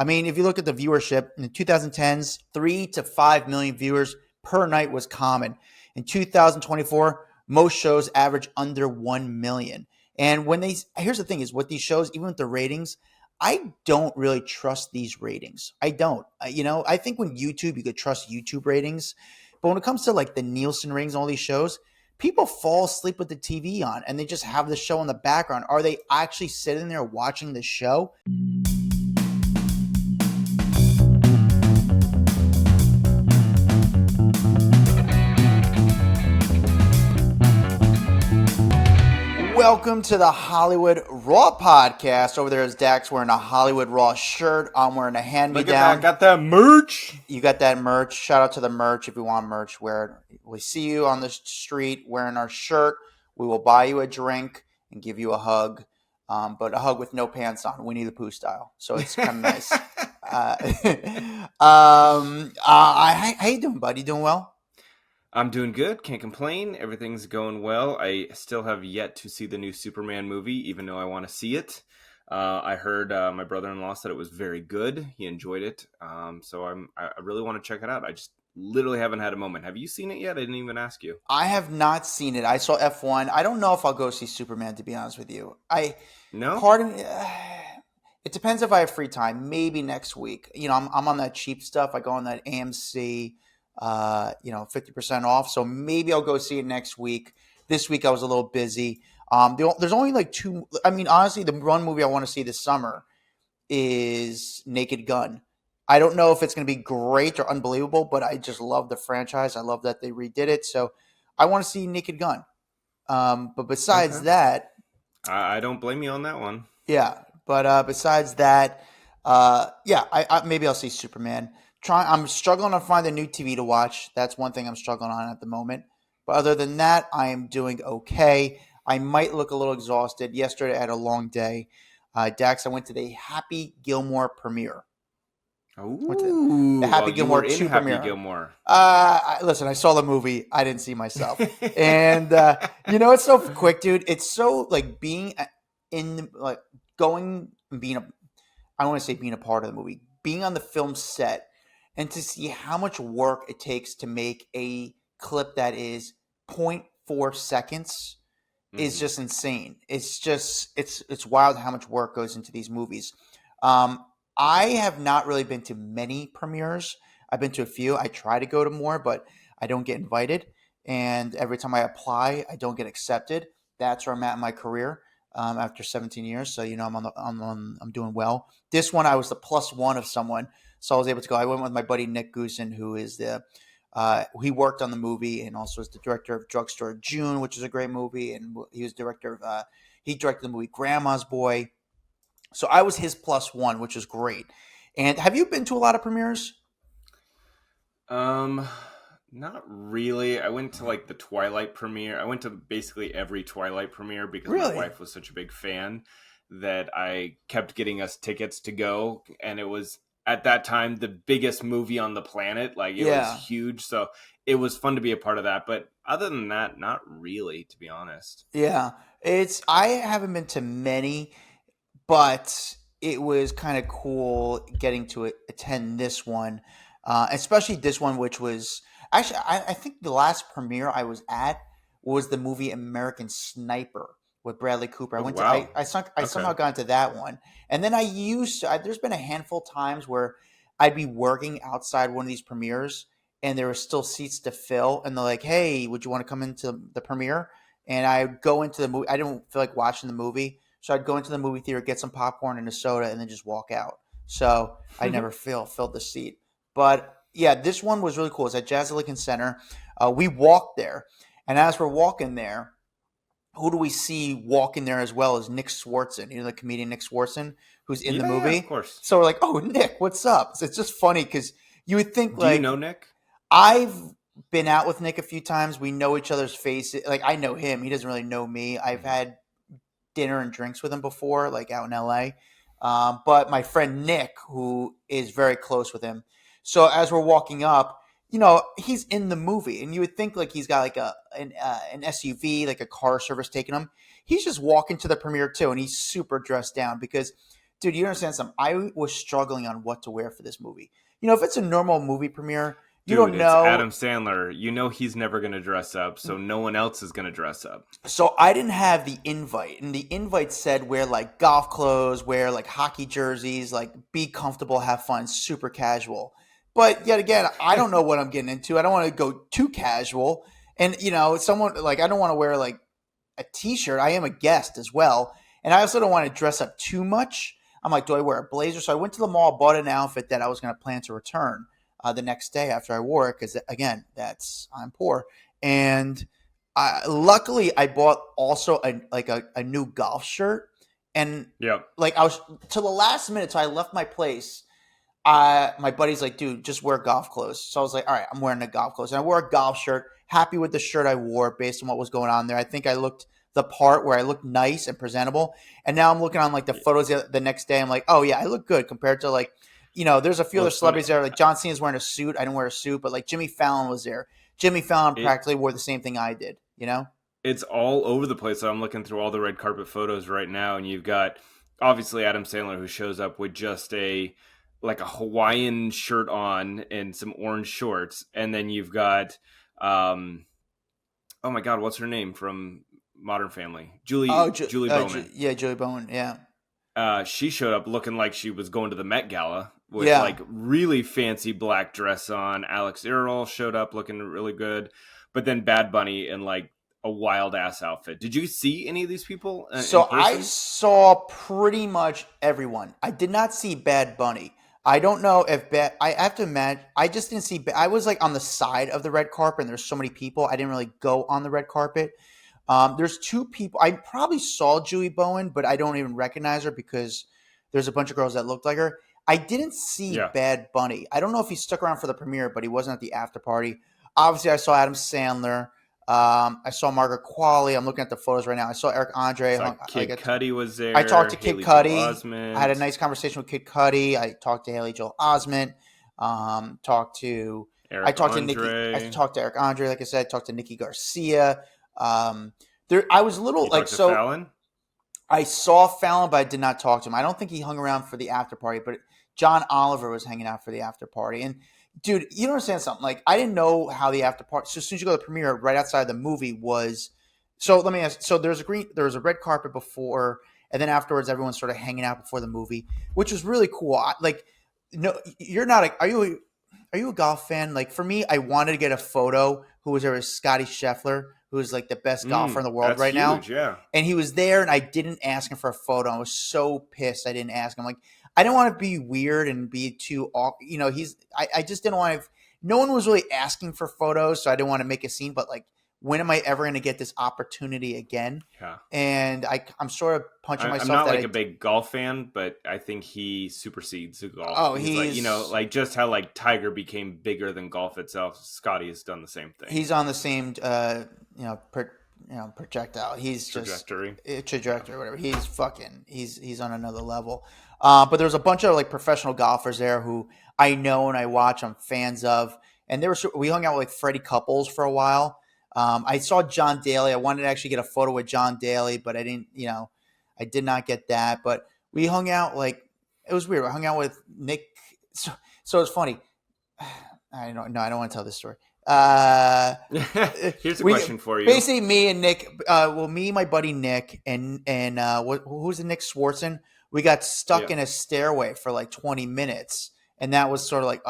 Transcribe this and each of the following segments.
I mean, if you look at the viewership in the 2010s, 3 to 5 million viewers per night was common. In 2024, most shows average under 1 million. And here's the thing is with these shows, even with the ratings, I don't really trust these ratings. I don't. I think when YouTube, you could trust YouTube ratings. But when it comes to like the Nielsen ratings, all these shows, people fall asleep with the TV on and they just have the show in the background. Are they actually sitting there watching the show? Welcome to the Hollywood Raw podcast. Over there is Dax wearing a Hollywood Raw shirt. I'm wearing a hand-me-down. Look at that. Got that merch. You got that merch. Shout out to the merch. If you want merch, wear it. We see you on the street wearing our shirt. We will buy you a drink and give you a hug, but a hug with no pants on, Winnie the Pooh style. So it's kind of nice. How you doing, buddy? Doing well? I'm doing good. Can't complain. Everything's going well. I still have yet to see the new Superman movie, even though I want to see it. I heard my brother-in-law said it was very good. He enjoyed it. So I really want to check it out. I just literally haven't had a moment. Have you seen it yet? I didn't even ask you. I have not seen it. I saw F1. I don't know if I'll go see Superman, to be honest with you. No? Pardon me. It depends if I have free time. Maybe next week. I'm on that cheap stuff. I go on that AMC. 50% off. So maybe I'll go see it next week. This week I was a little busy. There's only like two. I mean, honestly, the one movie I want to see this summer is Naked Gun. I don't know if it's going to be great or unbelievable, but I just love the franchise. I love that they redid it. So I want to see Naked Gun. But besides that, I don't blame you on that one. Yeah. But besides that, maybe I'll see Superman. I'm struggling to find a new TV to watch. That's one thing I'm struggling on at the moment. But other than that, I am doing okay. I might look a little exhausted. Yesterday, I had a long day. Dax, I went to the Happy Gilmore premiere. Ooh, the Happy Gilmore 2 premiere. Happy Gilmore. Listen, I saw the movie. I didn't see myself. And, it's so quick, dude. It's so, like, being in, like, going and being I don't want to say being a part of the movie. Being on the film set. And to see how much work it takes to make a clip that is 0.4 seconds is just insane. It's just it's wild how much work goes into these movies. I have not really been to many premieres. I've been to a few. I try to go to more, but I don't get invited. And every time I apply, I don't get accepted. That's where I'm at in my career after 17 years. So I'm doing well. This one I was the plus one of someone. So I was able to go. I went with my buddy Nick Goosen, who is he worked on the movie and also is the director of Drugstore June, which is a great movie. And he was he directed the movie Grandma's Boy. So I was his plus one, which is great. And have you been to a lot of premieres? Not really. I went to like the Twilight premiere. I went to basically every Twilight premiere because my wife was such a big fan that I kept getting us tickets to go. And it was, at that time, the biggest movie on the planet. Like, it was huge. So it was fun to be a part of that. But other than that, not really, to be honest. Yeah. I haven't been to many, but it was kind of cool getting to attend this one. Especially this one, which was... Actually, I think the last premiere I was at was the movie American Sniper with Bradley Cooper. I somehow got into that one. And then there's been a handful of times where I'd be working outside one of these premieres and there were still seats to fill. And they're like, hey, would you want to come into the premiere? And I'd go into the movie. I didn't feel like watching the movie. So I'd go into the movie theater, get some popcorn and a soda, and then just walk out. So I never filled the seat. But yeah, this one was really cool. It's at Jazz Lincoln Center. We walked there. And as we're walking there, who do we see walking there as well as Nick Swartzen, the comedian Nick Swartzen, who's in the movie? Of course. So we're like, oh, Nick, what's up? So it's just funny because you would think Do you know Nick? I've been out with Nick a few times. We know each other's faces. Like, I know him. He doesn't really know me. I've had dinner and drinks with him before, like out in L.A. But my friend Nick, who is very close with him. So as we're walking up, he's in the movie, and you would think like he's got like an SUV, like a car service taking him. He's just walking to the premiere too, and he's super dressed down because dude, you understand something? I was struggling on what to wear for this movie. You know, if it's a normal movie premiere, you Dude, don't it's know. Adam Sandler. You know he's never going to dress up, so no one else is going to dress up. So I didn't have the invite, and the invite said wear like golf clothes, wear like hockey jerseys, like be comfortable, have fun, super casual. But yet again, I don't know what I'm getting into. I don't want to go too casual, and you know, someone like I don't want to wear like a t-shirt. I am a guest as well, and I also don't want to dress up too much. I'm like, do I wear a blazer? So I went to the mall, bought an outfit that I was going to plan to return the next day after I wore it because again, I'm poor and. Luckily, I bought also a new golf shirt, and Yep. like I was to the last minute. So I left my place. My buddy's like, dude, just wear golf clothes. So I was like, all right, I'm wearing the golf clothes, and I wore a golf shirt. Happy with the shirt I wore based on what was going on there. I think I looked the part where I looked nice and presentable. And now I'm looking on like the photos the next day. I'm like, oh yeah, I look good compared to like, you know, there's a few Well, other it's funny. celebrities there. Like John Cena's wearing a suit. I didn't wear a suit, but like Jimmy Fallon was there. Jimmy Fallon It practically wore the same thing I did. You know. it's all over the place. So I'm looking through all the red carpet photos right now, and you've got obviously Adam Sandler who shows up with just a Hawaiian shirt on and some orange shorts, and then you've got oh my god, what's her name from Modern Family? Julie Bowman. Yeah, Julie Bowen. Yeah, She showed up looking like she was going to the Met Gala with yeah. like really fancy black dress on. Alex Earl showed up looking really good, but then Bad Bunny in like a wild ass outfit. Did you see any of these people So in I person? saw pretty much everyone. I did not see Bad Bunny. I don't know if Bad. I have to imagine. I just didn't see. I was like on the side of the red carpet, and there's so many people. I didn't really go on the red carpet. There's two people. I probably saw Julie Bowen, but I don't even recognize her because there's a bunch of girls that looked like her. I didn't see Yeah. Bad Bunny. I don't know if he stuck around for the premiere, but he wasn't at the after party. Obviously, I saw Adam Sandler. I saw Margaret Qualley. I'm looking at the photos right now. I saw Eric Andre. Saw Kid Cudi was I there. talked to Kid Haley Joel Cudi. I had a Osment. nice conversation with Kid Cudi. I talked to Haley Joel Osment. I Eric talked to Nikki. I Andre. talked to Eric Andre. Like I said, I talked to Nikki Garcia. There, I was a little You like talked to so. Fallon? I saw Fallon, but I did not talk to him. I don't think he hung around for the after party, but John Oliver was hanging out for the after party. And dude, you don't understand something. Like I didn't know how the after party. So as soon as you go to the premiere, right outside the movie was. So let me ask. So there was a red carpet before, and then afterwards, everyone's sort of hanging out before the movie, which was really cool. Like, no, you're not. Are you a golf fan? Like for me, I wanted to get a photo. Who was there? Was Scotty Scheffler, who is like the best golfer in the world That's right now, huge, yeah. and he was there, and I didn't ask him for a photo. I was so pissed I didn't ask him. Like I didn't want to be weird and be too, you know. I just didn't want to. No one was really asking for photos, so I didn't want to make a scene. But like, when am I ever going to get this opportunity again? Yeah. And I'm sort of punching I'm myself. not that like a big golf fan, but I think he supersedes the golf. Oh, he's like, you know, like just how like Tiger became bigger than golf itself. Scotty has done the same thing. He's on the same, projectile. He's Trajectory. just trajectory, whatever. He's on another level. But there's a bunch of like professional golfers there who I know and I watch. I'm fans of, and we hung out with like Freddie Couples for a while. I saw John Daly. I wanted to actually get a photo with John Daly, but I didn't. I did not get that. But we hung out like it was weird. I hung out with Nick. So it's funny. I don't want to tell this story. Here's a question for you. Basically, me and Nick, me, my buddy Nick, and who's the Nick Swartzen? We got stuck in a stairway for like 20 minutes, and that was sort of like,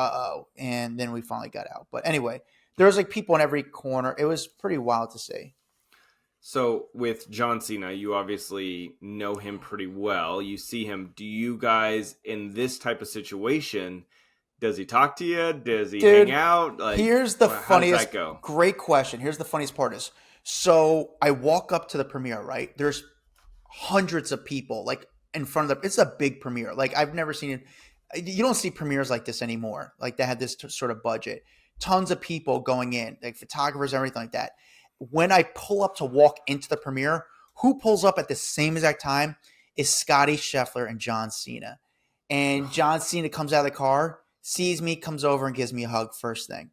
and then we finally got out. But anyway, there was like people in every corner. It was pretty wild to see. So with John Cena, you obviously know him pretty well. You see him. Do you guys, in this type of situation, does he talk to you? Does he hang out? Like, here's the funniest. How does that go? Great question. Here's the funniest part is, so I walk up to the premiere, right? There's hundreds of people like in front of it's a big premiere. Like I've never seen it. You don't see premieres like this anymore. Like they had this sort of budget. Tons of people going in, like photographers, everything like that. When I pull up to walk into the premiere, who pulls up at the same exact time is Scotty Scheffler and John Cena. And John Cena comes out of the car, sees me, comes over and gives me a hug first thing.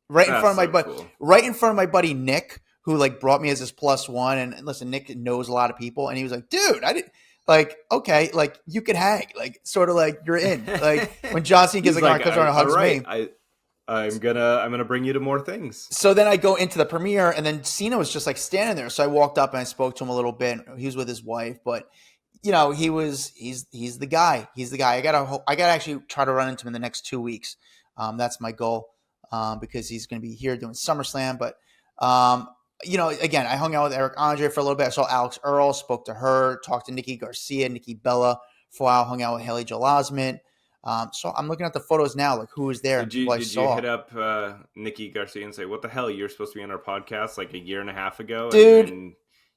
Right in front of my buddy, cool. Right in front of my buddy Nick, who like brought me as his plus one. And listen, Nick knows a lot of people, and he was like, "Dude, like, okay, like you could hang, like sort of like you're in. Like when John Cena gets He's like, all right, like, comes around and all hugs right, me. I'm gonna bring you to more things. So then I go into the premiere, and then Cena was just like standing there. So I walked up and I spoke to him a little bit. He was with his wife, but he's the guy. He's the guy. I gotta actually try to run into him in the next 2 weeks. That's my goal, because he's going to be here doing SummerSlam. But again, I hung out with Eric Andre for a little bit. I saw Alex Earl, spoke to her, talked to Nikki Garcia, Nikki Bella for a while, hung out with Haley Joel Osment. So I'm looking at the photos now, like who was there and people I Did you saw. hit up Nikki Garcia and say, "What the hell? You're supposed to be on our podcast like a year and a half ago, and Dude, then you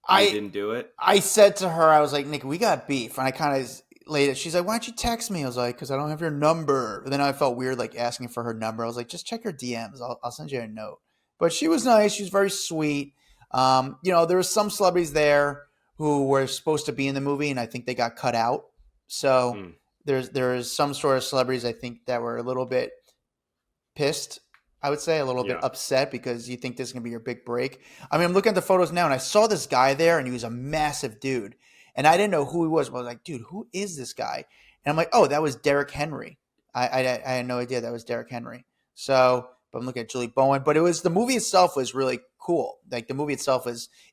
I didn't do it." I said to her, I was like, Nick, we got beef. And I kind of laid it. She's like, why don't you text me? I was like, because I don't have your number. And then I felt weird, like asking for her number. I was like, just check your DMs. I'll send you a note. But she was nice. She was very sweet. There were some celebrities there who were supposed to be in the movie, and I think they got cut out. So Mm. there's some sort of celebrities I think that were a little bit pissed. I would say a little bit Yeah. upset because you think this is gonna be your big break. I mean, I'm looking at the photos now, and I saw this guy there, and he was a massive dude, and I didn't know who he was. But I was like, dude, who is this guy? And I'm like, oh, that was Derek Henry. I had no idea that was Derek Henry. So, but I'm looking at Julie Bowen. But the movie itself was really cool. Like the movie itself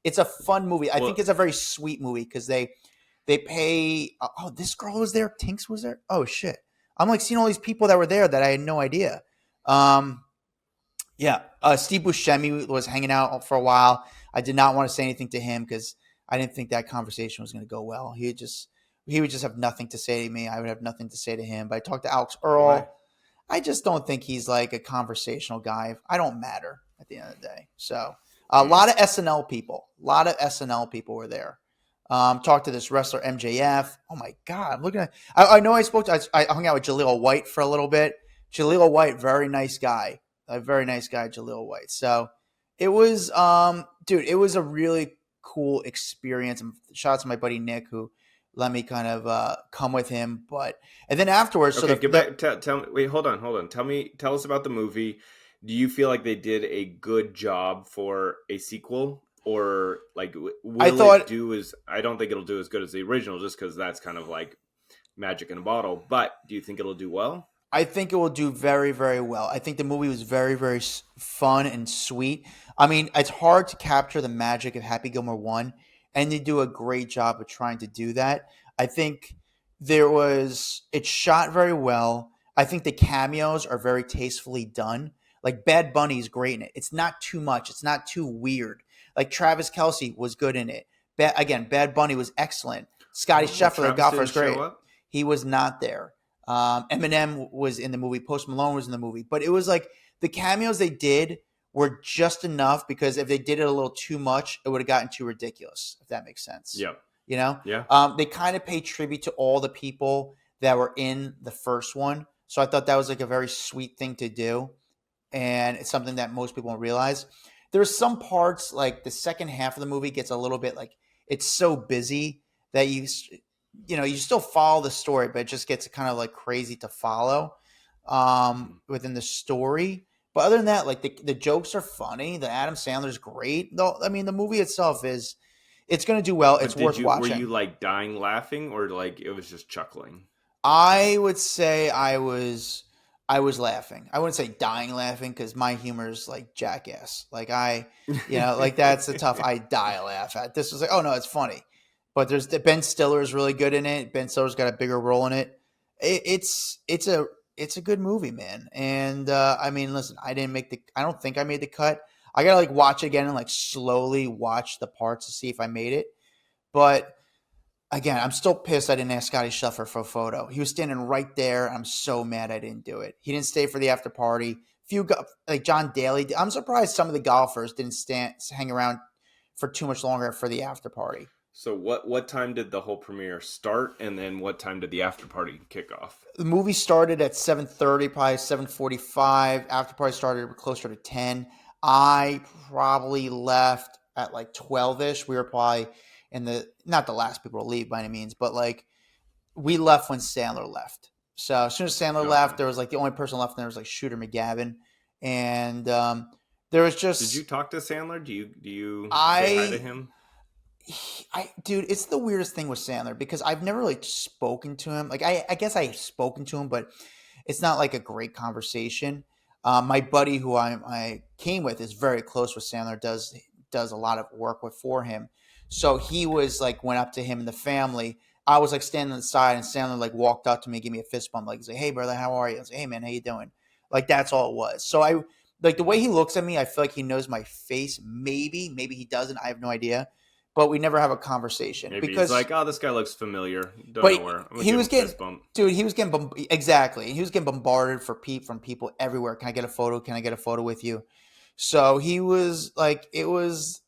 it's a fun movie. I think Well, it's a very sweet movie because they pay. Oh, this girl was there. Tinks was there. Oh shit! I'm like seeing all these people that were there that I had no idea. Yeah, Steve Buscemi was hanging out for a while. I did not want to say anything to him because I didn't think that conversation was going to go well. He would just have nothing to say to me. I would have nothing to say to him. But I talked to Alex why? Earl. I just don't think he's like a conversational guy. I don't matter at the end of the day. So a Mm. lot of SNL people. A lot of SNL people were there. Talked to this wrestler MJF. Oh my god! I'm looking at. I know I spoke to. I hung out with Jaleel White for a little bit. Jaleel White, very nice guy. A very nice guy, Jaleel White. So it was, dude, it was a really cool experience. And shout out to my buddy Nick who let me kind of come with him. And then afterwards, so Okay, get back. Tell me. Wait, hold on. Tell us about the movie. Do you feel like they did a good job for a sequel, or like I will it thought do as? I don't think it'll do as good as the original, just because that's kind of like magic in a bottle. But do you think it'll do well? I think it will do very, very well. I think the movie was very, very fun and sweet. I mean, it's hard to capture the magic of Happy Gilmore 1, and they do a great job of trying to do that. I think it's shot very well. I think the cameos are very tastefully done. Like Bad Bunny's great in it. It's not too much. It's not too weird. Like Travis Kelsey was good in it. Bad Bunny was excellent. Scotty Oh, Scheffler, the Travis golfer, didn't is great. show up. He was not there. Eminem was in the movie. Post Malone was in the movie. But it was like the cameos they did were just enough because if they did it a little too much, it would have gotten too ridiculous, if that makes sense. Yep. You know? Yeah. They kind of pay tribute to all the people that were in the first one. So I thought that was like a very sweet thing to do. And it's something that most people don't realize. There's some parts, like the second half of the movie gets a little bit like it's so busy that you still follow the story, but it just gets kind of like crazy to follow within the story. But other than that, like the jokes are funny. The Adam Sandler's great. Though I mean, the movie itself it's going to do well. It's But worth were watching. you like dying laughing, or like it was just chuckling? I would say I was laughing. I wouldn't say dying laughing because my humor is like jackass. Like like that's the tough. I die laugh at. This was like, oh no, it's funny. But there's Ben Stiller is really good in it. Ben Stiller's got a bigger role in it. It's a good movie, man. And I mean, listen, I don't think I made the cut. I gotta like watch it again and like slowly watch the parts to see if I made it. But again, I'm still pissed I didn't ask Scotty Scheffler for a photo. He was standing right there. I'm so mad I didn't do it. He didn't stay for the after party. Like John Daly. I'm surprised some of the golfers didn't hang around for too much longer for the after party. So what time did the whole premiere start, and then what time did the after party kick off? The movie started at 7:30, probably 7:45. After party started closer to 10. I probably left at like 12ish. We were probably not the last people to leave by any means, but like we left when Sandler left. So as soon as Sandler Okay. left, there was like the only person left, and there was like Shooter McGavin, and there was just Did you talk to Sandler? Do you say hi to I him? Dude, it's the weirdest thing with Sandler because I've never really spoken to him. Like, I guess I've spoken to him, but it's not like a great conversation. My buddy who I came with is very close with Sandler. Does a lot of work with for him. So he was like went up to him and the family. I was like standing on the side, and Sandler like walked up to me, gave me a fist bump, like he's like, "Hey brother, how are you?" I was like, "Hey man, how you doing?" Like that's all it was. So I like the way he looks at me. I feel like he knows my face. Maybe he doesn't. I have no idea. But we never have a conversation Maybe he's because like, oh, this guy looks familiar. Don't know but where. I'm gonna he give him was a getting, fist bump. dude. He was getting exactly. He was getting bombarded from people everywhere. Can I get a photo? Can I get a photo with you? So he was like, there was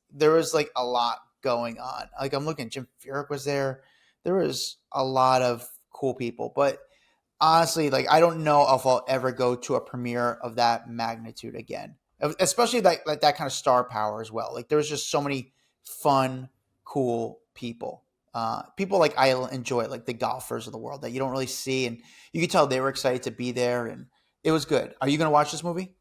like a lot going on. Like I'm looking, Jim Furyk was there. There was a lot of cool people, but honestly, like I don't know if I'll ever go to a premiere of that magnitude again, especially like that kind of star power as well. Like there was just so many fun, cool people. People like I enjoy, like the golfers of the world that you don't really see, and you could tell they were excited to be there, and it was good. Are you going to watch this movie?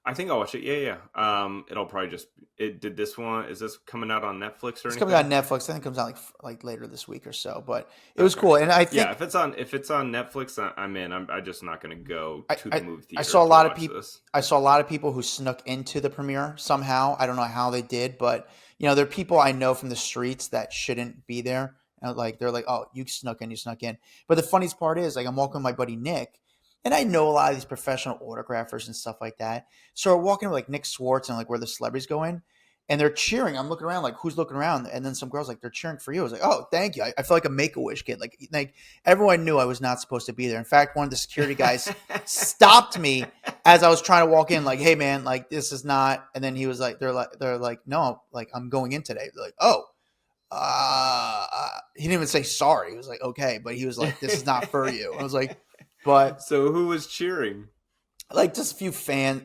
I think I'll watch it. Yeah, yeah. It'll probably just. It did this one. Is this coming out on Netflix or It's coming out on anything? Netflix. I think it comes out like later this week or so. But it was Okay. cool, and I Yeah, think if it's on Netflix, I'm in. I'm just not going to go I, to the I movie I theater saw a to lot of watch people. this. I saw a lot of people who snuck into the premiere somehow. I don't know how they did, but there are people I know from the streets that shouldn't be there. And like they're like, "Oh, you snuck in, you snuck in." But the funniest part is, like, I'm walking with my buddy Nick, and I know a lot of these professional autographers and stuff like that. So we're walking with like Nick Swartz and like where the celebrities go in, and they're cheering. I'm looking around like, who's looking around? And then some girls like they're cheering for you. I was like, "Oh, thank you." I feel like a Make a Wish kid. Like everyone knew I was not supposed to be there. In fact, one of the security guys stopped me as I was trying to walk in, like, "Hey man, like this is not." And then he was like, they're like, "No, like I'm going in today." They're like, "Oh." He didn't even say sorry. He was like, "Okay," but he was like, "This is not for you." I was like, "But So who was cheering? like just a few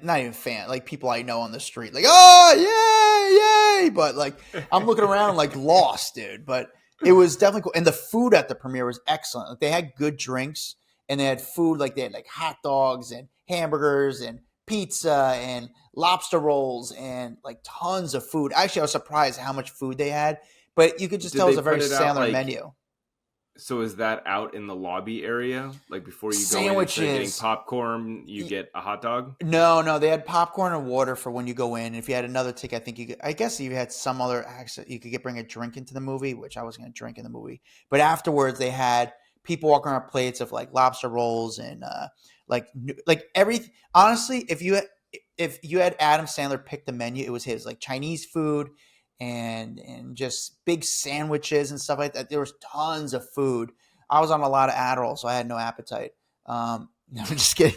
not even like people I know on the street, like, oh yay, yay. But like I'm looking around like lost, dude. But it was definitely cool. And the food at the premiere was excellent. Like they had good drinks and they had food, like they had like hot dogs and hamburgers and pizza and lobster rolls and like tons of food. Actually, I was surprised how much food they had, but you could just Did tell it they was a very put it out Sandler like? menu. So is that out in the lobby area? Like before you go in, instead of getting Sandwiches. popcorn, you get a hot dog? No, no, they had popcorn and water for when you go in. If you had another ticket, I think you could, I guess you had some other access. You could bring a drink into the movie, which I was going to drink in the movie. But afterwards, they had people walking around plates of like lobster rolls and like everything. Honestly, if you had Adam Sandler pick the menu, it was his, like Chinese food and just big sandwiches and stuff like that. There was tons of food. I was on a lot of Adderall, so I had no appetite. No, I'm just kidding.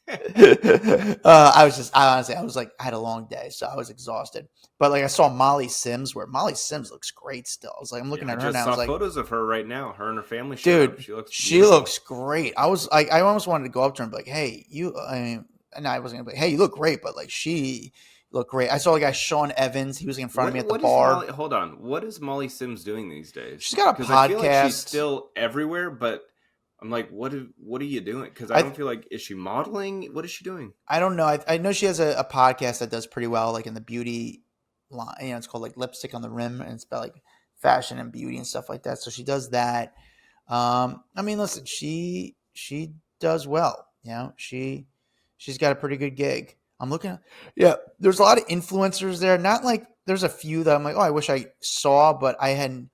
I honestly, I was like, I had a long day, so I was exhausted. But like, I saw Molly Sims, where Molly Sims looks great still. I was like, I'm Yeah, looking I at her just now. I was saw like, photos of her right now. Her and her family showed up. dude, She looks she beautiful. looks great. I was like, I almost wanted to go up to her and be like, hey, you, I mean, and I wasn't gonna be like, hey, you look great, but like, she looked great. I saw a guy, Sean Evans. He was in front of me at the What is bar. Molly? Hold on. What is Molly Sims doing these days? She's got a Because I feel like she's podcast. still everywhere, but I'm like, what are you doing? Because I I don't feel like, is she modeling? What is she doing? I don't know. I know she has a podcast that does pretty well, like in the beauty line. It's called like Lipstick on the Rim, and it's about like fashion and beauty and stuff like that. So she does that. I mean, listen, she does well. She's got a pretty good gig. I'm looking. Yeah, there's a lot of influencers there. Not like there's a few that I'm like, oh, I wish I saw, but I hadn't.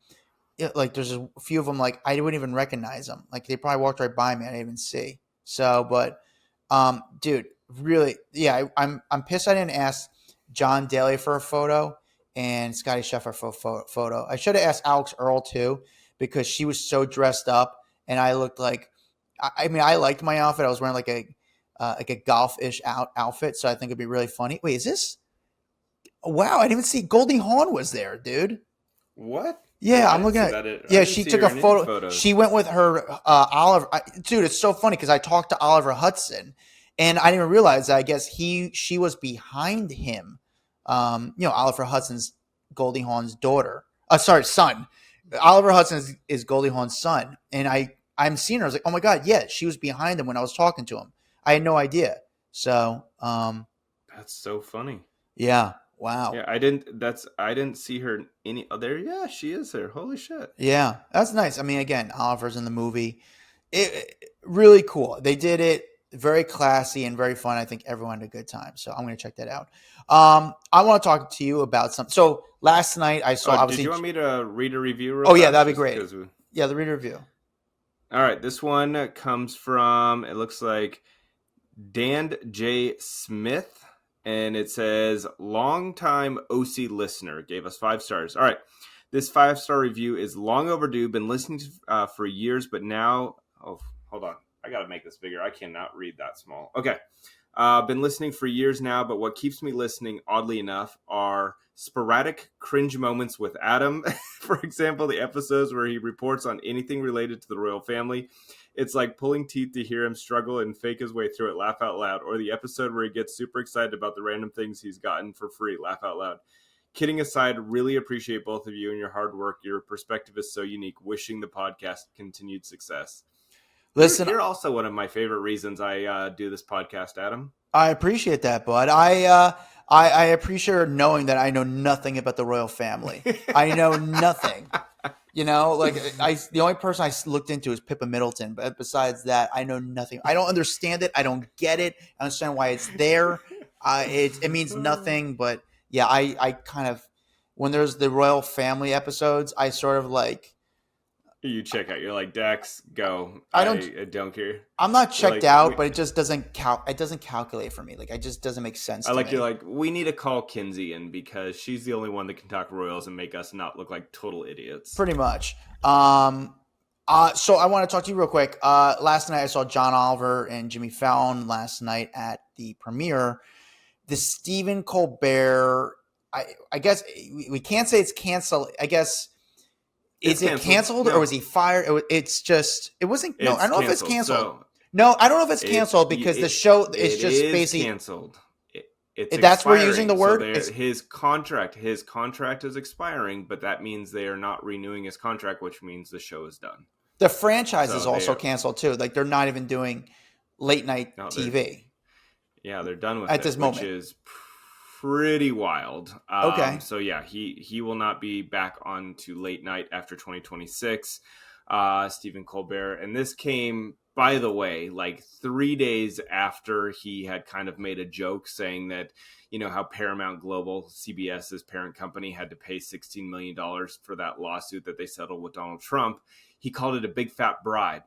Like there's a few of them like I wouldn't even recognize them. Like they probably walked right by me. I didn't even see. So, but dude, really, yeah, I'm pissed I didn't ask John Daly for a photo and Scotty Scheffler for a photo. I should have asked Alex Earl too because she was so dressed up and I looked like. I mean, I liked my outfit. I was wearing like a golf-ish outfit, so I think it'd be really funny. Wait, is this? Wow, I didn't even see Goldie Hawn was there, dude. What? Yeah, I I'm didn't looking see at. that. I Yeah, didn't she see took her a in any photo. photos. She went with her Oliver. Dude, it's so funny because I talked to Oliver Hudson, and I didn't even realize that. I guess she was behind him. Oliver Hudson's Goldie Hawn's daughter. Sorry, son. Oliver Hudson is Goldie Hawn's son, and I'm seeing her. I was like, oh my god, yeah, she was behind him when I was talking to him. I had no idea. So, That's so funny. yeah. Wow. Yeah, I didn't see her any. Oh, there. Yeah, she is there. Holy shit. Yeah, that's nice. I mean, again, Oliver's in the movie. Really cool. They did it very classy and very fun. I think everyone had a good time. So I'm going to check that out. I want to talk to you about something. So last night I saw Oh, did obviously. you want me to read a review real Oh yeah, fast? that'd be Just great. because we. Yeah, the reader review. All right, this one comes from. It looks like Dan J. Smith, and it says, longtime OC listener, gave us 5 stars. All right, this 5-star review is long overdue, been listening for years, but now, oh, hold on. I got to make this bigger. I cannot read that small. Okay. Been listening for years now, but what keeps me listening, oddly enough, are sporadic cringe moments with Adam. For example, the episodes where he reports on anything related to the royal family. It's like pulling teeth to hear him struggle and fake his way through it, laugh out loud. Or the episode where he gets super excited about the random things he's gotten for free, laugh out loud. Kidding aside, really appreciate both of you and your hard work. Your perspective is so unique. Wishing the podcast continued success. Listen, You're also one of my favorite reasons I do this podcast, Adam. I appreciate that, bud. I appreciate knowing that I know nothing about the royal family. I know nothing. You know, like the only person I looked into is Pippa Middleton, but besides that, I know nothing. I don't understand it. I don't get it. I understand why it's there. It means nothing. But yeah, I kind of, when there's the royal family episodes, I sort of like. You check out. You're like, Dax, go. I don't care. I'm not checked like, out, but it just doesn't it doesn't calculate for me. Like it just doesn't make sense to me. You're like, we need to call Kinsey in because she's the only one that can talk royals and make us not look like total idiots. Pretty much. So I want to talk to you real quick. Last night I saw John Oliver and Jimmy Fallon last night at the premiere. The Stephen Colbert, I guess we can't say it's canceled. I guess is it canceled no. or was he fired? It wasn't. No, I don't know if it's canceled. So no, I don't know if it's canceled because the show is just basically canceled. That's where you're using the word. So his contract is expiring, but that means they are not renewing his contract, which means the show is done. The franchise is also canceled too. Like they're not even doing late night TV. They're done with at this moment, which is pretty wild. Okay. So yeah, he will not be back on to late night after 2026. Stephen Colbert, and this came, by the way, like 3 days after he had kind of made a joke saying that, you know, how Paramount Global, CBS's parent company, had to pay $16 million for that lawsuit that they settled with Donald Trump. He called it a big fat bribe.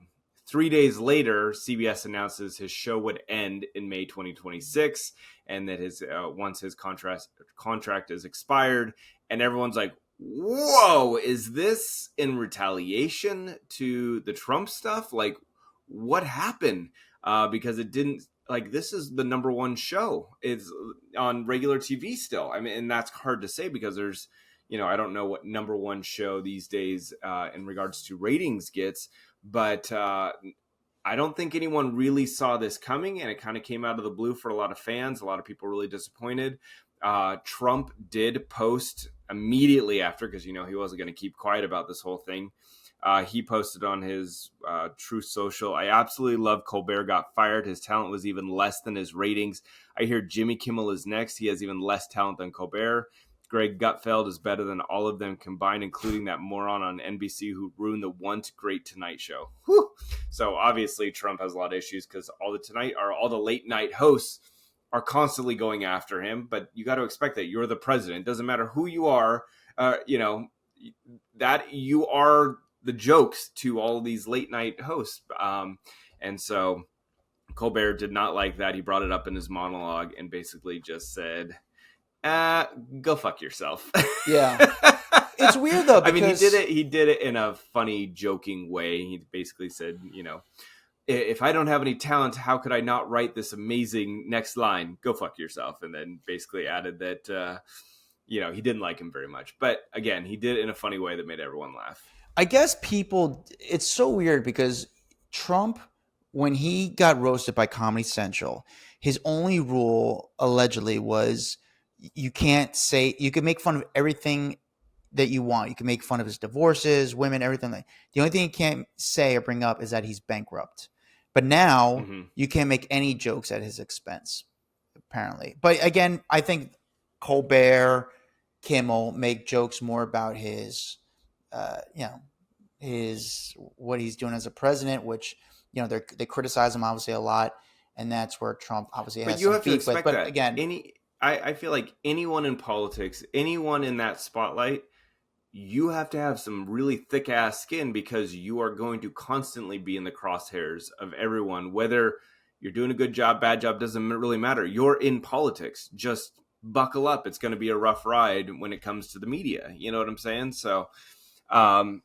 3 days later, CBS announces his show would end in May 2026, and that his once his contract is expired, and everyone's like, "Whoa, is this in retaliation to the Trump stuff? Like, what happened?" Because it didn't. Like, this is the number one show. It's on regular TV still. I mean, and that's hard to say because there's, you know, I don't know what number one show these days in regards to ratings gets. But I don't think anyone really saw this coming, and it kind of came out of the blue for a lot of fans. A lot of people really disappointed. Trump did post immediately after, because, you know, he wasn't going to keep quiet about this whole thing. He posted on his Truth Social, "I absolutely love Colbert got fired. His talent was even less than his ratings. I hear Jimmy Kimmel is next. He has even less talent than Colbert. Greg Gutfeld is better than all of them combined, including that moron on NBC who ruined the once great Tonight Show." Whew. So obviously Trump has a lot of issues because all the late night hosts are constantly going after him. But you got to expect that. You're the president. It doesn't matter who you are, you know, that you are the jokes to all of these late night hosts. And so Colbert did not like that. He brought it up in his monologue and basically just said, go fuck yourself. Yeah. It's weird though, because I mean, he did it in a funny, joking way. He basically said, you know, if I don't have any talent, how could I not write this amazing next line? Go fuck yourself. And then basically added that, you know, he didn't like him very much. But again, he did it in a funny way that made everyone laugh. I guess it's so weird because Trump, when he got roasted by Comedy Central, his only rule allegedly was you can make fun of everything that you want. You can make fun of his divorces, women, everything. The only thing you can't say or bring up is that he's bankrupt. But now you can't make any jokes at his expense, apparently. But again, I think Colbert, Kimmel make jokes more about his, his what he's doing as a president, which they criticize him obviously a lot, and that's where Trump obviously But has you some have to beef with. expect But that. again, I feel like anyone in politics, anyone in that spotlight, you have to have some really thick ass skin because you are going to constantly be in the crosshairs of everyone. Whether you're doing a good job, bad job, doesn't really matter. You're in politics. Just buckle up. It's going to be a rough ride when it comes to the media. You know what I'm saying? So, um,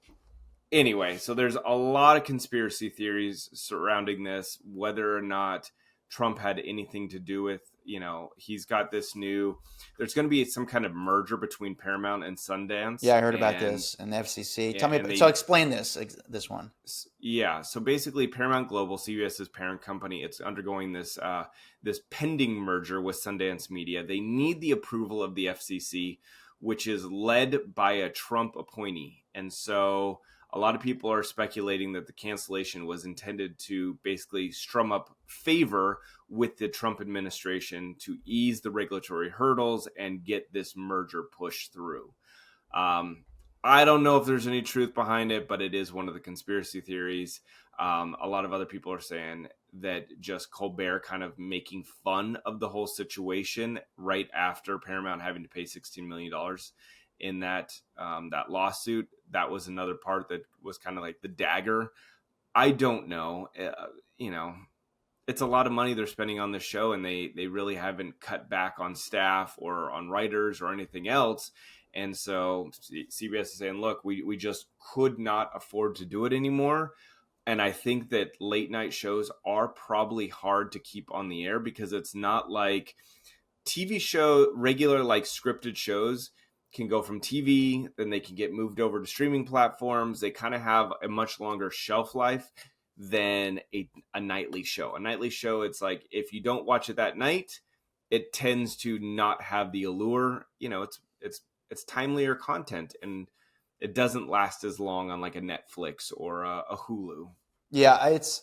anyway, so there's a lot of conspiracy theories surrounding this, whether or not Trump had anything to do with, he's got this there's going to be some kind of merger between Paramount and Sundance. yeah, I heard about And this and the FCC. yeah, Tell me, and so they, explain this one. yeah, so basically Paramount Global, CBS's parent company, it's undergoing this pending merger with Sundance Media. They need the approval of the FCC, which is led by a Trump appointee. And so a lot of people are speculating that the cancellation was intended to basically strum up favor with the Trump administration to ease the regulatory hurdles and get this merger pushed through. I don't know if there's any truth behind it, but it is one of the conspiracy theories. A lot of other people are saying that just Colbert kind of making fun of the whole situation right after Paramount having to pay $16 million in that lawsuit. That was another part that was kind of like the dagger. I don't know. It's a lot of money they're spending on this show, and they really haven't cut back on staff or on writers or anything else. And so CBS is saying, look, we just could not afford to do it anymore. And I think that late night shows are probably hard to keep on the air because it's not like regular like scripted shows can go from TV, then they can get moved over to streaming platforms. They kind of have a much longer shelf life than a nightly show. A nightly show, it's like if you don't watch it that night, it tends to not have the allure. It's timelier content, and it doesn't last as long on like a Netflix or a Hulu. Yeah, it's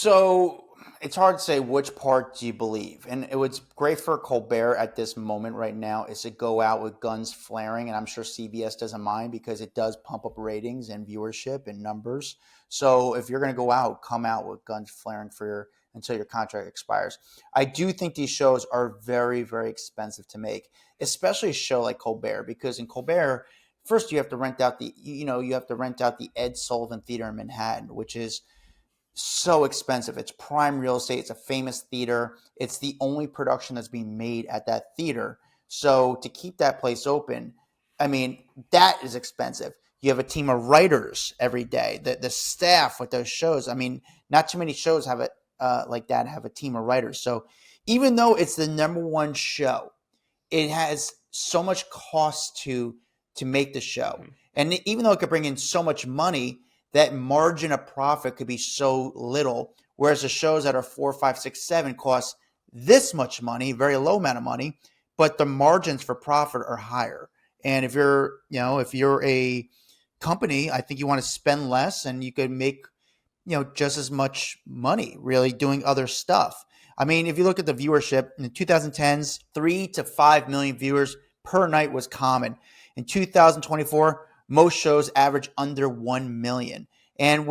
hard to say which part do you believe. And it was great for Colbert at this moment right now is to go out with guns flaring, and I'm sure CBS doesn't mind because it does pump up ratings and viewership and numbers. So if you're going to go out, come out with guns flaring until your contract expires. I do think these shows are very, very expensive to make, especially a show like Colbert, because in Colbert, first you have to rent out the Ed Sullivan Theater in Manhattan, which is so expensive. It's prime real estate. It's a famous theater. It's the only production that's being made at that theater. So to keep that place open, I mean, that is expensive. You have a team of writers every day. The staff with those shows. I mean, not too many shows have it like that, have a team of writers. So even though it's the number one show, it has so much cost to make the show. Mm-hmm. And even though it could bring in so much money, that margin of profit could be so little. Whereas the shows that are 4, 5, 6, 7 cost this much money, very low amount of money, but the margins for profit are higher. And if you're a company, I think you want to spend less and you could make, just as much money really doing other stuff. I mean, if you look at the viewership in the 2010s, 3 to 5 million viewers per night was common. In 2024, most shows average under 1 million. And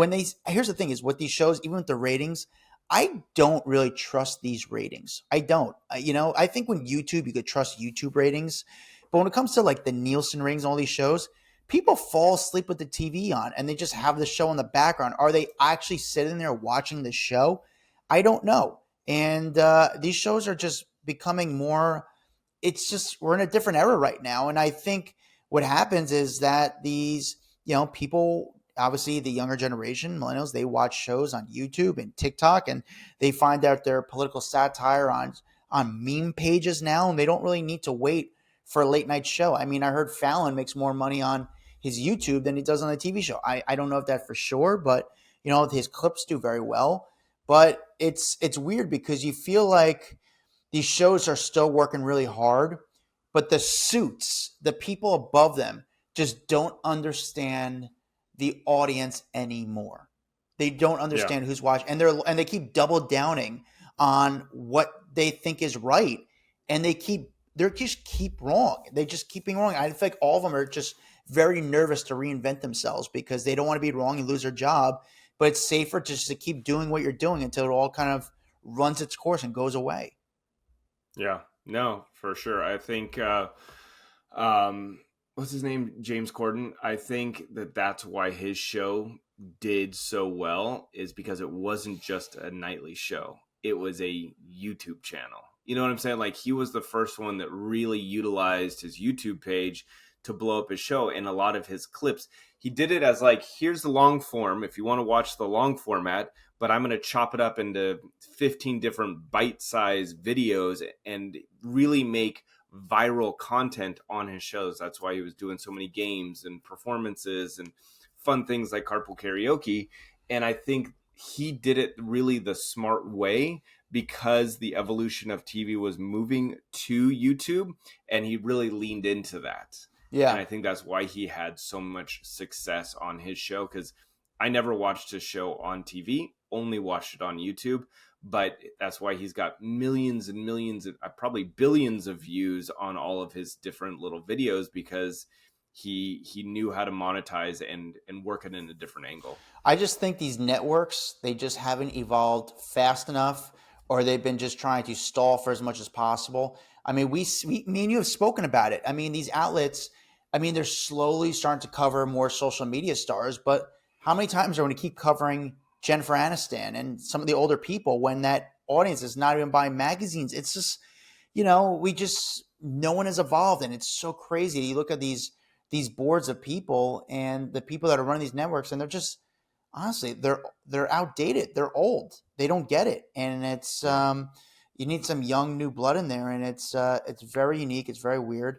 here's the thing is with these shows, even with the ratings, I don't really trust these ratings. I don't. I think when you could trust YouTube ratings. But when it comes to like the Nielsen ratings, all these shows, people fall asleep with the TV on and they just have the show in the background. Are they actually sitting there watching the show? I don't know. And these shows are just becoming more, we're in a different era right now. And I think what happens is that these, people, obviously the younger generation, millennials, they watch shows on YouTube and TikTok and they find out their political satire on meme pages now. And they don't really need to wait for a late night show. I mean, I heard Fallon makes more money on his YouTube than he does on the TV show. I don't know if that for sure, but his clips do very well. But it's weird because you feel like these shows are still working really hard, but the suits, the people above them, just don't understand the audience anymore. They don't understand who's watching, and they keep double downing on what they think is right, and they just keep wrong. They just keep being wrong. I feel like all of them are just very nervous to reinvent themselves because they don't want to be wrong and lose their job. But it's safer just to keep doing what you're doing until it all kind of runs its course and goes away. Yeah, no, for sure. I think, what's his name? James Corden. I think that that's why his show did so well, is because it wasn't just a nightly show. It was a YouTube channel. You know what I'm saying? Like, he was the first one that really utilized his YouTube page to blow up his show. And a lot of his clips, he did it as like, here's the long form if you want to watch the long format, but I'm going to chop it up into 15 different bite-sized videos and really make viral content on his shows. That's why he was doing so many games and performances and fun things like carpool karaoke. And I think he did it really the smart way because the evolution of TV was moving to YouTube, and he really leaned into that. Yeah. And I think that's why he had so much success on his show, because I never watched his show on TV, only watched it on YouTube. But that's why he's got millions and millions, probably billions of views on all of his different little videos, because he knew how to monetize and work it in a different angle. I just think these networks, they just haven't evolved fast enough, or they've been just trying to stall for as much as possible. I mean, me and you have spoken about it. I mean, these outlets, I mean, they're slowly starting to cover more social media stars, but how many times are we going to keep covering Jennifer Aniston and some of the older people when that audience is not even buying magazines? It's just, no one has evolved, and it's so crazy. You look at these boards of people and the people that are running these networks, and they're just, honestly, they're outdated. They're old. They don't get it. And it's, you need some young new blood in there. And it's very unique. It's very weird.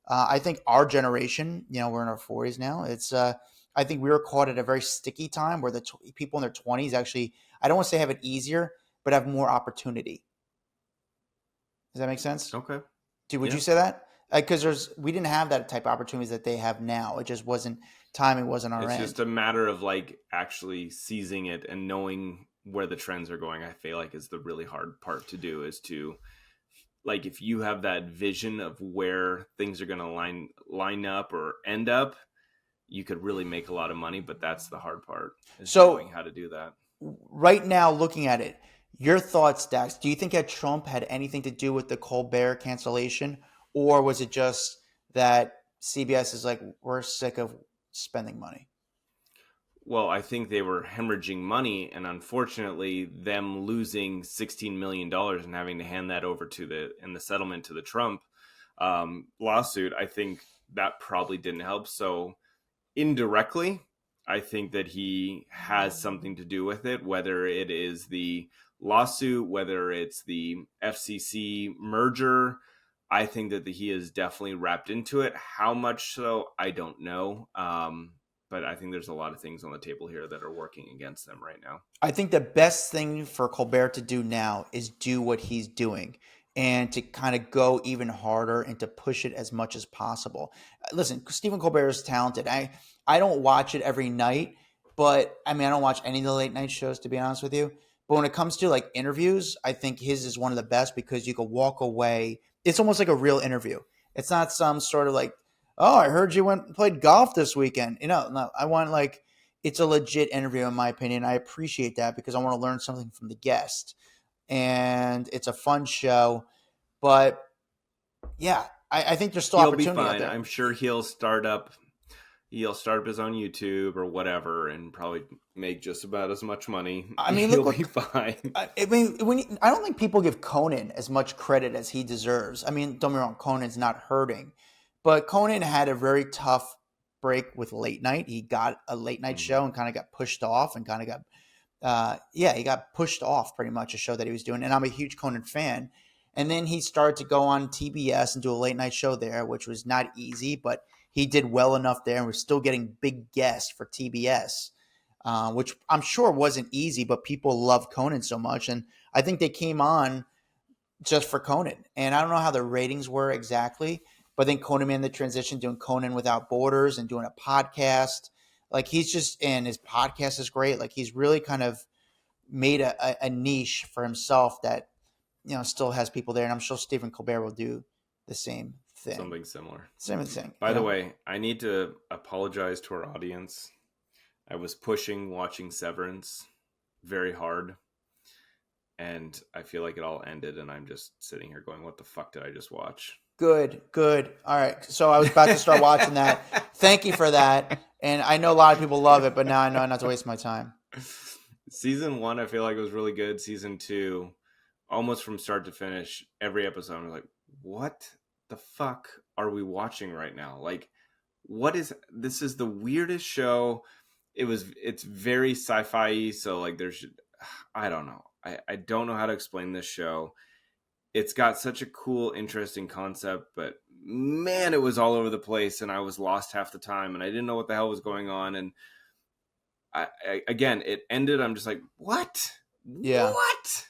I think our generation, we're in our 40s now. It's, I think we were caught at a very sticky time where the people in their 20s actually, I don't want to say have it easier, but have more opportunity. Does that make sense? Okay. Would you say that? Because we didn't have that type of opportunities that they have now. It just wasn't, timing wasn't our end. It's just a matter of like actually seizing it and knowing where the trends are going. I feel like is the really hard part to do, is to, like, if you have that vision of where things are going to line up or end up, you could really make a lot of money. But that's the hard part, is knowing how to do that. Right now, looking at it, your thoughts, Dax, do you think that Trump had anything to do with the Colbert cancellation? Or was it just that CBS is like, we're sick of spending money? Well, I think they were hemorrhaging money, and unfortunately, them losing $16 million and having to hand that over in the settlement to the Trump lawsuit, I think that probably didn't help. So indirectly, I think that he has something to do with it, whether it is the lawsuit, whether it's the FCC merger. I think that he is definitely wrapped into it. How much so, I don't know. But I think there's a lot of things on the table here that are working against them right now. I think the best thing for Colbert to do now is do what he's doing and to kind of go even harder and to push it as much as possible. Listen, Stephen Colbert is talented. I don't watch it every night, but I mean, I don't watch any of the late night shows, to be honest with you. But when it comes to like interviews, I think his is one of the best because you can walk away. It's almost like a real interview. It's not some sort of like, oh, I heard you went and played golf this weekend. No, I want like, it's a legit interview in my opinion. I appreciate that because I want to learn something from the guest. And it's a fun show. But yeah, I think there's still opportunity be fine. out there. I'm sure he'll start up his own YouTube or whatever and probably make just about as much money. I mean, he'll be fine. I mean, I don't think people give Conan as much credit as he deserves. I mean, don't get me wrong, Conan's not hurting. But Conan had a very tough break with late night. He got a late night show and kind of got pushed off and kind of got, he got pushed off pretty much, a show that he was doing. And I'm a huge Conan fan. And then he started to go on TBS and do a late night show there, which was not easy, but he did well enough there. And we're still getting big guests for TBS, which I'm sure wasn't easy, but people love Conan so much. And I think they came on just for Conan. And I don't know how the ratings were exactly, but then Conan made the transition doing Conan Without Borders and doing a podcast. Like he's just, and his podcast is great. Like he's really kind of made a niche for himself that, still has people there. And I'm sure Stephen Colbert will do the same thing. Something similar. Same thing. By the way, I need to apologize to our audience. I was pushing watching Severance very hard, and I feel like it all ended, and I'm just sitting here going, what the fuck did I just watch? Good. All right. So I was about to start watching that. Thank you for that. And I know a lot of people love it, but now I know not to waste my time. Season 1, I feel like it was really good. Season 2, almost from start to finish, every episode, I was like, what the fuck are we watching right now? Like, this is the weirdest show. It's very sci-fi-y, so like I don't know. I don't know how to explain this show. It's got such a cool, interesting concept, but man, it was all over the place, and I was lost half the time, and I didn't know what the hell was going on. And again, it ended. I'm just like, what? Yeah. What?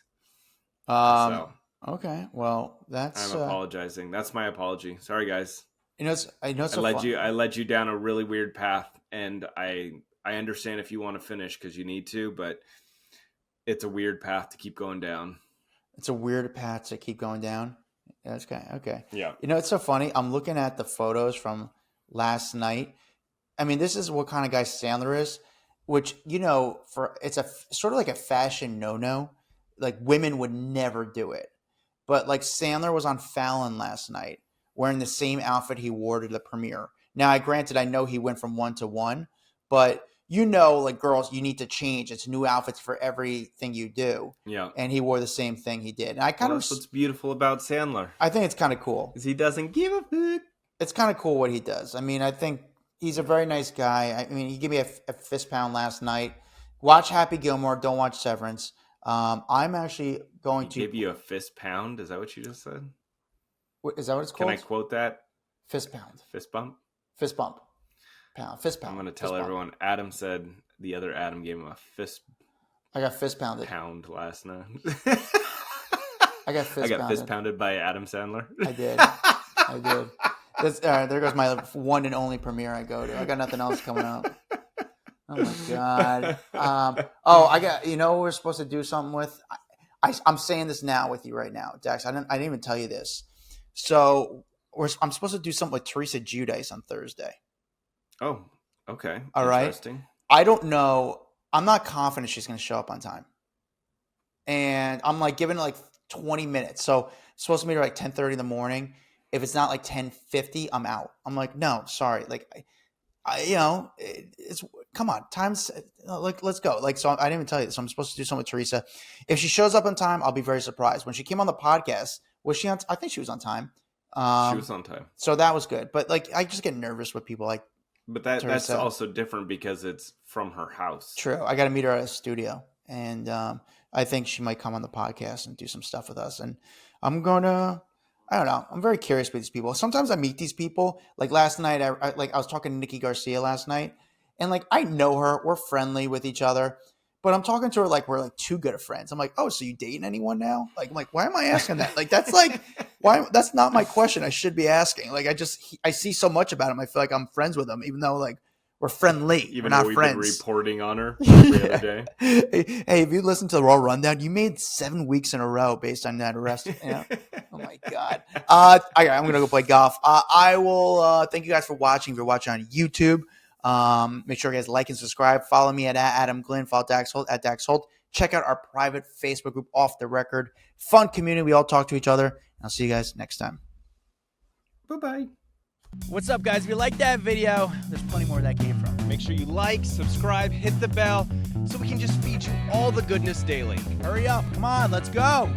Okay. Well, I'm apologizing. That's my apology. Sorry, guys. I led you down a really weird path, and I understand if you want to finish because you need to, but it's a weird path to keep going down. It's a weird path to keep going down. That's okay. Yeah. It's so funny. I'm looking at the photos from last night. I mean, this is what kind of guy Sandler is, which, it's a sort of like a fashion no-no. Like, women would never do it. But like, Sandler was on Fallon last night wearing the same outfit he wore to the premiere. Now, granted, I know he went from 1 to 1, but like, girls, you need to change. It's new outfits for everything you do. Yeah. And he wore the same thing he did. And that's what's beautiful about Sandler. I think it's kind of cool. Because he doesn't give a fuck. It's kind of cool what he does. I mean, I think he's a very nice guy. I mean, he gave me a fist pound last night. Watch Happy Gilmore. Don't watch Severance. I'm actually going to give you a fist pound. Is that what you just said? Is that what it's called? Can I quote that? Fist pound. Fist bump? Fist bump. Fist pound. I'm going to tell everyone. Adam said the other Adam gave him a fist. I got fist pounded. Pound last night. I got fist pounded by Adam Sandler. I did. There goes my one and only premiere I go to. I got nothing else coming up. Oh my god. I got. We're supposed to do something with. I'm saying this now with you right now, Dax. I didn't even tell you this. So I'm supposed to do something with Teresa Giudice on Thursday. Oh, okay. All right. I don't know. I'm not confident she's going to show up on time. And I'm like giving it like 20 minutes. So it's supposed to meet her like 10:30 in the morning. If it's not like 10:50, I'm out. I'm like, no, sorry. Like, it's come on, time's like, let's go. Like, so I didn't even tell you this. So I'm supposed to do something with Teresa. If she shows up on time, I'll be very surprised. When she came on the podcast, was she on? I think she was on time. She was on time. So that was good. But like, I just get nervous with people like. But that's also different because it's from her house. True. I got to meet her at a studio, and I think she might come on the podcast and do some stuff with us. And I'm going to. I don't know. I'm very curious with these people. Sometimes I meet these people. Like last night, I was talking to Nikki Garcia last night, and like I know her. We're friendly with each other, but I'm talking to her like we're like too good of friends. I'm like, oh, so you dating anyone now? Like, why am I asking that? Like, that's like, why? That's not my question. I should be asking. Like, I see so much about him. I feel like I'm friends with him, even though like we're friendly. Even we're not though we've friends. been reporting on her every other day. Hey, if you listen to the Raw Rundown, you made 7 weeks in a row based on that arrest. Oh my god. I'm gonna go play golf. I will thank you guys for watching. If you're watching on YouTube, make sure you guys like and subscribe. Follow me at Adam Glynn. Follow Dax Holt at Dax Holt. Check out our private Facebook group, Off the Record. Fun community. We all talk to each other. I'll see you guys next time. Bye-bye. What's up, guys? If you like that video, there's plenty more that came from. Make sure you like, subscribe, hit the bell so we can just feed you all the goodness daily. Hurry up. Come on. Let's go.